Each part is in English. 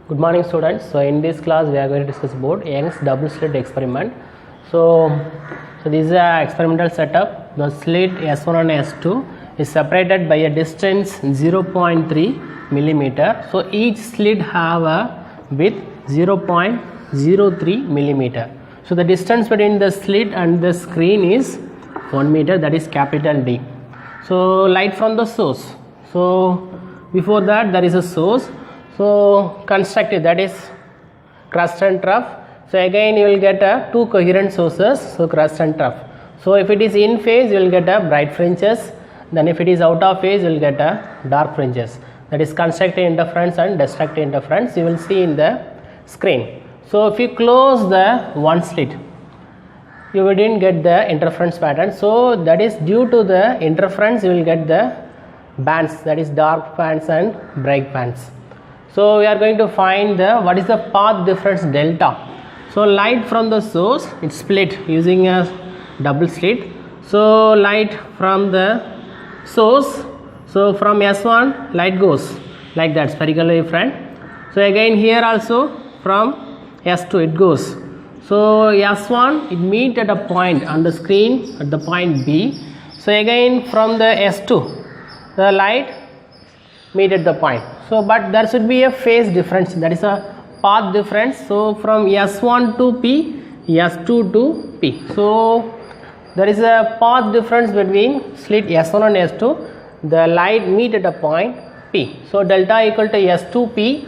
Good morning students. So in this class we are going to discuss about Young's double slit experiment. So this is a experimental setup. The slit S1 and S2 is separated by a distance 0.3 millimeter. So each slit have a width 0.03 millimeter. So the distance between the slit and the screen is 1 meter, that is capital D. So light from the source. So before that there is a source. So constructed, that is crust and trough. So again you will get two coherent sources, so crust and trough. So if it is in phase you will get a bright fringes, then if it is out of phase you will get a dark fringes. That is constructive interference and destructive interference, you will see in the screen. So if you close the one slit, you didn't get the interference pattern. So that is due to the interference you will get the bands, that is dark bands and bright bands. So we are going to find what is the path difference delta. So light from the source, it's split using a double slit. So light from the source, so from S1 light goes like that, spherical wavefront. So again here also from S2 it goes. So S1 it meet at a point on the screen at the point B. So again from the S2 the light meet at the point. So but there should be a phase difference, that is a path difference. So from S1 to P, S2 to P. So there is a path difference between slit S1 and S2. The light meet at a point P. So delta equal to S2P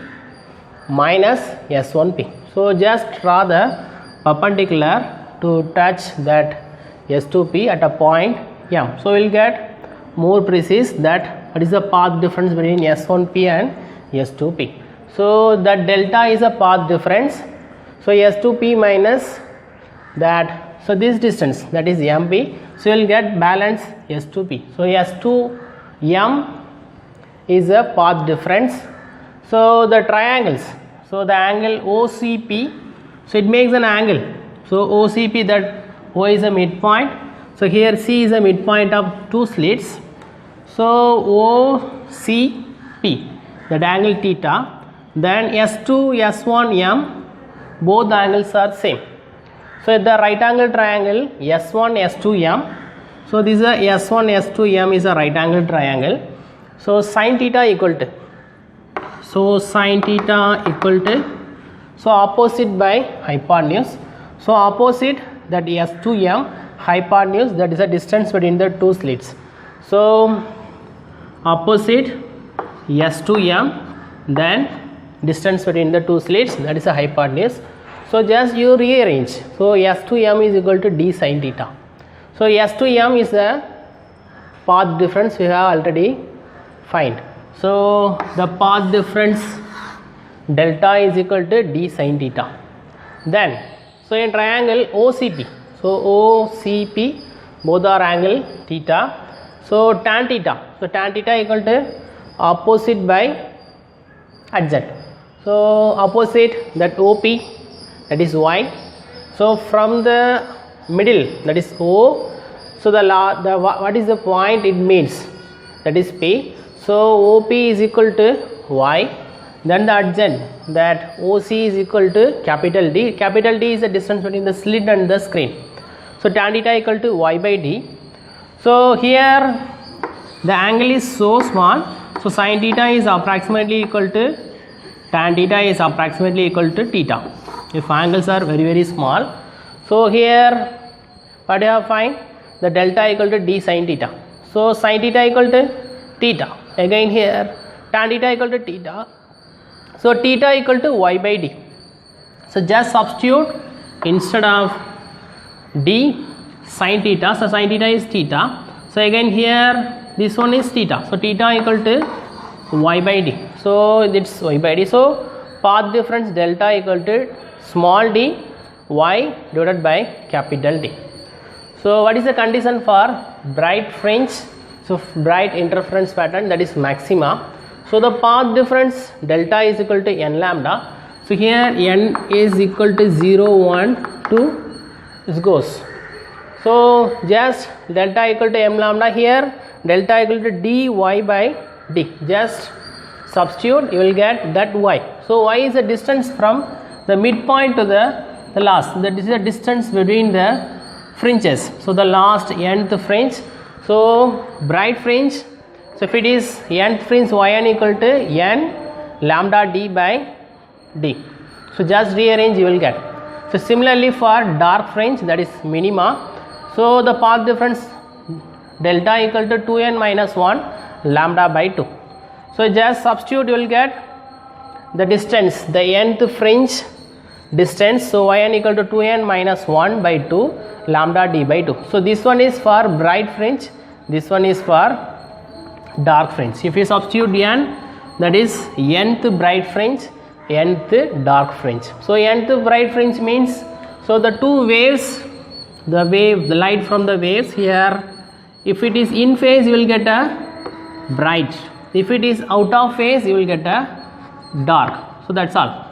minus S1P. So just draw the perpendicular to touch that S2P at a point M. So we will get more precise that what is the path difference between S1P and S2P. So that delta is a path difference. So S2P minus that, so this distance, that is MP. So you will get balance S2P. So S2M is a path difference. So the triangles, so the angle OCP, so it makes an angle. So OCP, that O is a midpoint. So here C is a midpoint of two slits. So OCP, that angle theta, then S2, S1M, both the angles are same. So the right angle triangle S1, S2M, so this is a S1, S2M is a right angle triangle. So sin theta equal to, so sin theta equal to, so opposite by hypotenuse. So opposite, that S2M, hypotenuse, that is the distance between the two slits. So opposite S2M, then distance between the two slits, that is a hypotenuse. So just you rearrange. So S2M is equal to d sin theta. So S2M is the path difference we have already find. So the path difference delta is equal to d sin theta. Then so in triangle OCP, so OCP both are angle theta. So tan theta, so tan theta equal to opposite by adjacent. So opposite, that OP, that is Y. So from the middle, that is O. So the what is the point it means, that is P. So OP is equal to Y. Then the adjacent, that OC is equal to capital D. Capital D is the distance between the slit and the screen. So tan theta equal to Y by D. So here the angle is so small. So sin theta is approximately equal to tan theta is approximately equal to theta if angles are very small. So here what you have find, the delta equal to d sin theta. So sin theta equal to theta. Again here tan theta equal to theta. So theta equal to Y by D. So just substitute instead of d sin theta. So sin theta is theta. So again here this one is theta. So theta equal to Y by D. So it's Y by D. So path difference delta equal to small d Y divided by capital D. So what is the condition for bright fringe? So bright interference pattern, that is maxima. So the path difference delta is equal to n lambda. So here n is equal to 0, 1, 2, this goes. So just delta equal to m lambda, here delta equal to dy by d. Just substitute, you will get that y. So y is the distance from the midpoint to the last. That is the distance between the fringes. So the last nth fringe. So bright fringe. So if it is nth fringe, yn equal to n lambda d by d. So just rearrange, you will get. So similarly for dark fringe, that is minima. So the path difference delta equal to 2n minus 1 lambda by 2. So just substitute, you will get the distance, the nth fringe distance. So yn equal to 2n minus 1 by 2 lambda d by 2. So this one is for bright fringe, this one is for dark fringe. If you substitute n, that is nth bright fringe, nth dark fringe. So nth bright fringe means, so the two waves, the light from the waves here, if it is in phase, you will get a bright. If it is out of phase, you will get a dark. So that's all.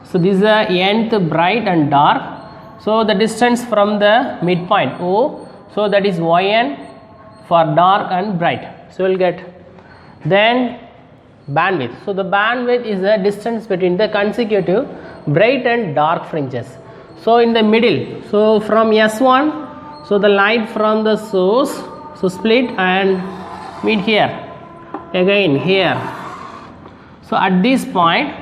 So this is the nth bright and dark. So the distance from the midpoint O, so that is yn for dark and bright. So we will get. Then bandwidth. So the bandwidth is the distance between the consecutive bright and dark fringes. So in the middle, so from S1, so the light from the source, so split and meet here, again here. So at this point,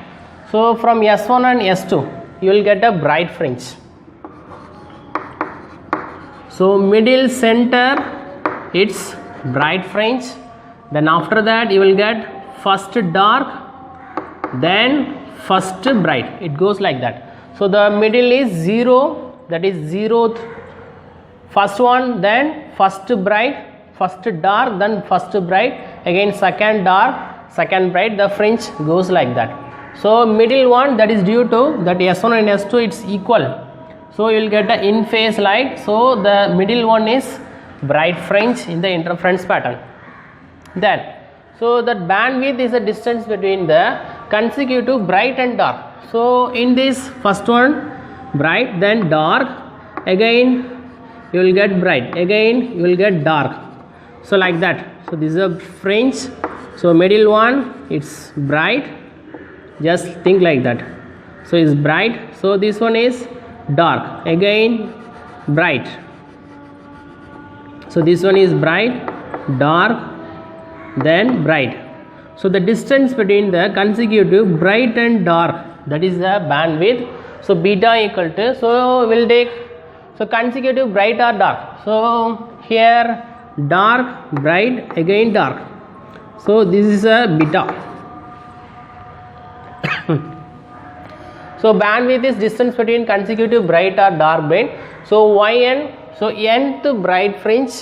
so from S1 and S2, you will get a bright fringe. So middle center, it's bright fringe. Then after that, you will get first dark, then first bright. It goes like that. So the middle is 0, that is 0th, first one, then first bright, first dark, then first bright, again second dark, second bright. The fringe goes like that. So middle one, that is due to that S1 and S2, it's equal. So you will get the in phase light. So the middle one is bright fringe in the interference pattern. Then, so that bandwidth is the distance between the consecutive bright and dark. So in this first one, bright, then dark, again you will get bright, again you will get dark. So like that. So this is a fringe. So middle one, it's bright. Just think like that. So it's bright. So this one is dark, again bright. So this one is bright, dark, then bright. So the distance between the consecutive bright and dark, that is the bandwidth. So beta equal to, so we'll take, so consecutive bright or dark. So here dark, bright, again dark. So this is a beta. So bandwidth is distance between consecutive bright or dark band. So yn, so nth bright fringe,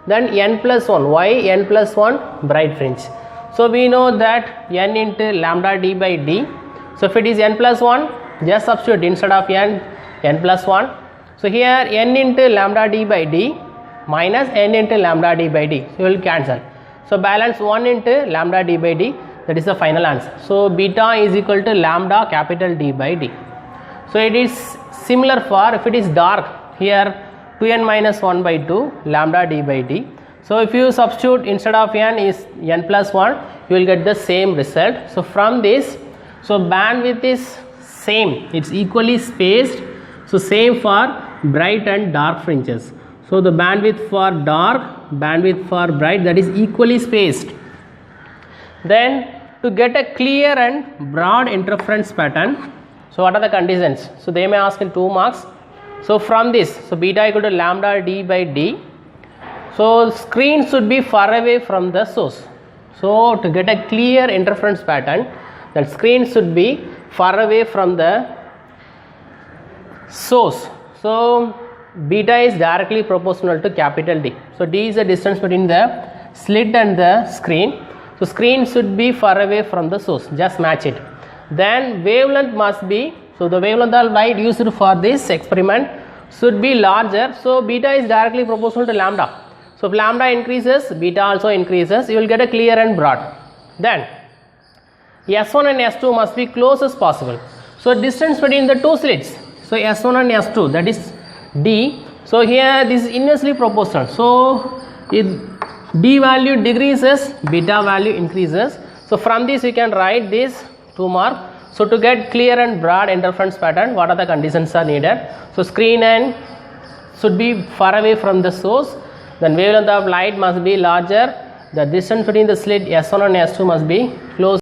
then n plus 1, yn plus 1 bright fringe. So we know that n into lambda d by d. So if it is n plus 1, just substitute instead of n plus 1. So here n into lambda d by d minus n into lambda d by d. So you will cancel. So balance 1 into lambda d by d. That is the final answer. So beta is equal to lambda capital D by D. So it is similar for if it is dark, here 2n minus 1 by 2 lambda d by d. So if you substitute instead of n is n plus 1, you will get the same result. So from this, so bandwidth is same, it's equally spaced. So same for bright and dark fringes. So the bandwidth for dark, bandwidth for bright, that is equally spaced. Then to get a clear and broad interference pattern, so what are the conditions? So they may ask in 2 marks. So from this, so beta equal to lambda d by d. So screen should be far away from the source. So to get a clear interference pattern, that screen should be far away from the source. So beta is directly proportional to capital D. So D is the distance between the slit and the screen. So screen should be far away from the source, just match it. Then wavelength must be, so the wavelength of light used for this experiment should be larger. So beta is directly proportional to lambda. So if lambda increases, beta also increases, you will get a clear and broad. Then S1 and S2 must be close as possible. So distance between the two slits, so S1 and S2, that is D. So here this is inversely proportional. So if D value decreases, beta value increases. So from this you can write this 2 mark. So to get clear and broad interference pattern, what are the conditions are needed? So screen and should be far away from the source, then wavelength of light must be larger, the distance between the slit S1 and S2 must be close.